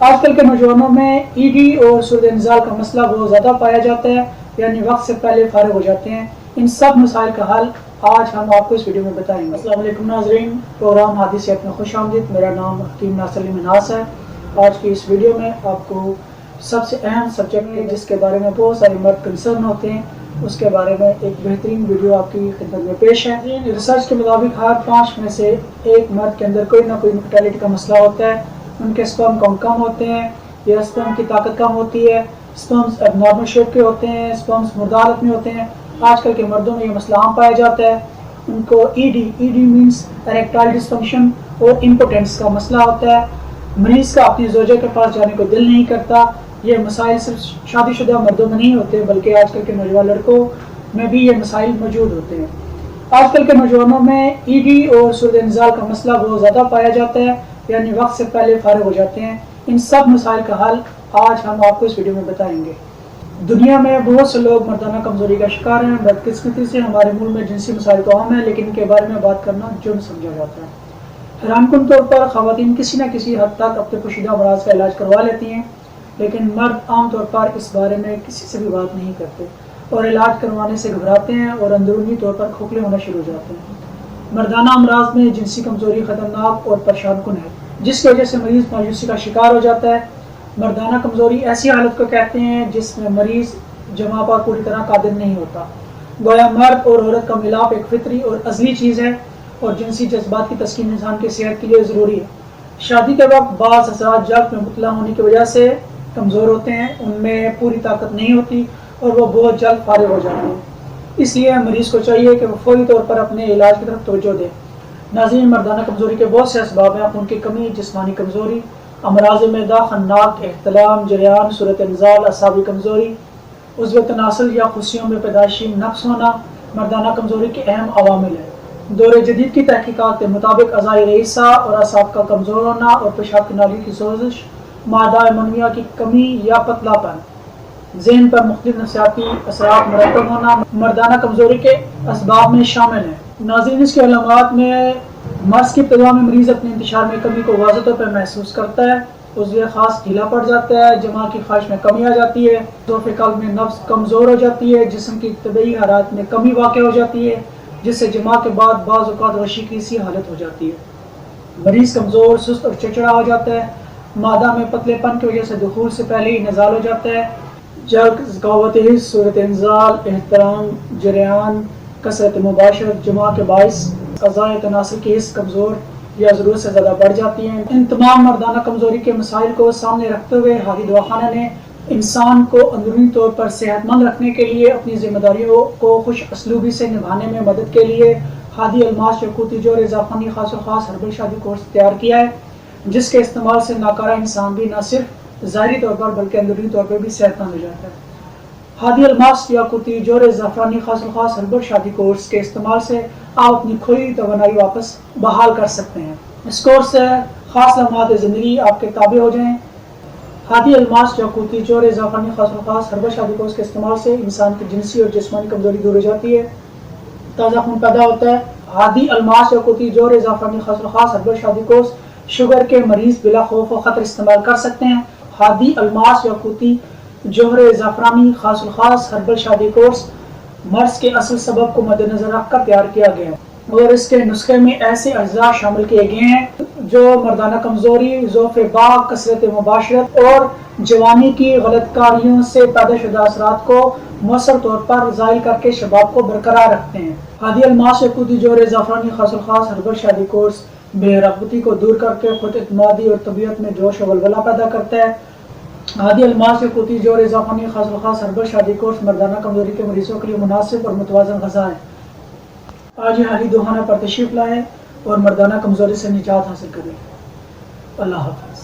آج کل کے نوجوانوں میں ایڈی اور صورت انزال کا مسئلہ بہت زیادہ پایا جاتا ہے، یعنی وقت سے پہلے فارغ ہو جاتے ہیں۔ ان سب مسائل کا حل آج ہم آپ کو اس ویڈیو میں بتائیں گے۔ السلام علیکم ناظرین، پروگرام ہادی صحت میں خوش آمدید۔ میرا نام حکیم ناصر علی مناس ہے۔ آج کی اس ویڈیو میں آپ کو سب سے اہم سبجیکٹ ہے جس کے بارے میں بہت سارے مرد کنسرن ہوتے ہیں، اس کے بارے میں ایک بہترین ویڈیو آپ کی خدمت میں پیش ہے۔ ریسرچ کے مطابق ہر 5 میں سے ایک مرد کے اندر کوئی نہ کوئی انفرٹیلٹی کا مسئلہ ہوتا ہے۔ ان کے سپرم کاؤنٹ کم ہوتے ہیں یا سپرم کی طاقت کم ہوتی ہے، سپرمز اب نارمل شیپ کے ہوتے ہیں، سپرمز مردہ حالت میں ہوتے ہیں۔ آج کل کے مردوں میں یہ مسئلہ عام پایا جاتا ہے۔ ان کو ایڈی مینس اریکٹائل ڈسفنکشن اور امپوٹنس کا مسئلہ ہوتا ہے۔ مریض کا اپنی زوجہ کے پاس جانے کو دل نہیں کرتا۔ یہ مسائل صرف شادی شدہ مردوں میں نہیں ہوتے بلکہ آج کل کے نوجوان لڑکوں میں بھی یہ مسائل موجود ہوتے ہیں۔ آج کل کے نوجوانوں میں ایڈی اور صورت انزال کا مسئلہ بہت زیادہ پایا جاتا ہے، یعنی وقت سے پہلے فارغ ہو جاتے ہیں۔ ان سب مسائل کا حل آج ہم آپ کو اس ویڈیو میں بتائیں گے۔ دنیا میں بہت سے لوگ مردانہ کمزوری کا شکار ہیں۔ بدقسمتی سے ہمارے ملک میں جنسی مسائل تو عام ہیں، لیکن ان کے بارے میں بات کرنا جرم سمجھا جاتا ہے۔ حیران کن طور پر خواتین کسی نہ کسی حد تک اپنے پوشیدہ امراض کا علاج کروا لیتی ہیں، لیکن مرد عام طور پر اس بارے میں کسی سے بھی بات نہیں کرتے اور علاج کروانے سے گھبراتے ہیں اور اندرونی طور پر کھوکھلے ہونا شروع ہو جاتے ہیں۔ مردانہ امراض میں جنسی کمزوری خطرناک اور پریشان کن ہے، جس کی وجہ سے مریض مایوسی کا شکار ہو جاتا ہے۔ مردانہ کمزوری ایسی حالت کو کہتے ہیں جس میں مریض جماع پر پوری طرح قادر نہیں ہوتا۔ گویا مرد اور عورت کا ملاپ ایک فطری اور ازلی چیز ہے اور جنسی جذبات کی تسکین انسان کی صحت کے لیے ضروری ہے۔ شادی کے وقت بعض حضرات جلد میں مبتلا ہونے کی وجہ سے کمزور ہوتے ہیں، ان میں پوری طاقت نہیں ہوتی اور وہ بہت جلد فارغ ہو جاتے ہیں۔ اس لیے مریض کو چاہیے کہ وہ فوری طور پر اپنے علاج کی طرف توجہ دے۔ ناظرین، مردانہ کمزوری کے بہت سے اسباب ہیں۔ خون کی کمی، جسمانی کمزوری، امراض معدہ، خناق، احتلام، جریان، صورت انزال، اعصابی کمزوری، عضو تناسل یا خصیوں میں پیدائشی نقص ہونا مردانہ کمزوری کے اہم عوامل ہیں۔ دور جدید کی تحقیقات کے مطابق اعضائے رئیسہ اور اعصاب کا کمزور ہونا اور پیشاب کی نالی کی سوزش، مادہ منویہ کی کمی یا پتلا پن، ذہن پر مختلف نفسیاتی اثرات مرتب ہونا مردانہ کمزوری کے اسباب میں شامل ہیں۔ ناظرین، اس کی علامات میں مرض کی ابتدا میں مریض اپنے انتشار میں کمی کو واضح طور پر محسوس کرتا ہے، عضو خاص ڈھیلا پڑ جاتا ہے، جماع کی خواہش میں کمی آ جاتی ہے، ضعف قلب میں نبض کمزور ہو جاتی ہے، جسم کی طبعی حرارت میں کمی واقع ہو جاتی ہے، جس سے جماع کے بعد بعض اوقات غشی کی سی حالت ہو جاتی ہے۔ مریض کمزور، سست اور چڑچڑا ہو جاتا ہے، معدہ میں پتلے پن کی وجہ سے دخول سے پہلے ہی نزال ہو جاتا ہے، جلد، ذکاوت حس، صورت انزال، احترام، جریان، کثرت مباشرت، جماع کے باعث اعضائے تناسل کی حس کمزور یا ضرورت سے زیادہ بڑھ جاتی ہیں۔ ان تمام مردانہ کمزوری کے مسائل کو سامنے رکھتے ہوئے ہادی دواخانہ نے انسان کو اندرونی طور پر صحت مند رکھنے کے لیے اپنی ذمہ داریوں کو خوش اسلوبی سے نبھانے میں مدد کے لیے ہادی الماس یاقوتی جوہر اضافانی خاص و خاص ہربل شادی کورس تیار کیا ہے، جس کے استعمال سے ناکارہ انسان بھی نہ صرف ظاہری طور پر بلکہ اندرونی طور پر بھی صحت مند ہو جاتا ہے۔ ہادی الماس یاقوتی جوہر زعفرانی خاص و خاص ہربل شادی کورس کے استعمال سے آپ اپنی کھوئی توانائی واپس بحال کر سکتے ہیں۔ اس کورس سے خاص لمحات زندگی آپ کے تابع ہو جائیں۔ ہادی الماس یاقوتی جوہر زعفرانی خاص و خاص ہربل شادی کورس کے استعمال سے انسان کی جنسی اور جسمانی کمزوری دور ہو جاتی ہے، تازہ خون پیدا ہوتا ہے۔ ہادی الماس یاقوتی جوہر زعفرانی خاص و خاص ہربل شادی کورس شوگر کے مریض بلا خوف و خطر استعمال کر سکتے ہیں۔ ہادی الماس یاقوتی جوہر زعفرانی خاص و خاص ہربل شادی کورس مرض کے اصل سبب کو مد نظر رکھ کر تیار کیا گیا ہے اور اس کے نسخے میں ایسے اجزاء شامل کیے گئے ہیں جو مردانہ کمزوری، ضعف باک، کثرت مباشرت اور جوانی کی غلط کاریوں سے پیدا شدہ اثرات کو مؤثر طور پر زائل کر کے شباب کو برقرار رکھتے ہیں۔ ہادی الماس یاقوتی جوہر زعفرانی خاص و خاص ہربل شادی کورس بے رغبتی کو دور کر کے خود اعتمادی اور طبیعت میں جوش و ولولہ پیدا کرتا ہے۔ ہادی الماس یاقوتی جوہر زعفرانی خاص و خاص ہربل شادی کورس مردانہ کمزوری کے مریضوں کے لیے مناسب اور متوازن غذا ہے۔ آج ہی ہادی دواخانہ پر تشریف لائیں اور مردانہ کمزوری سے نجات حاصل کریں۔ اللہ حافظ۔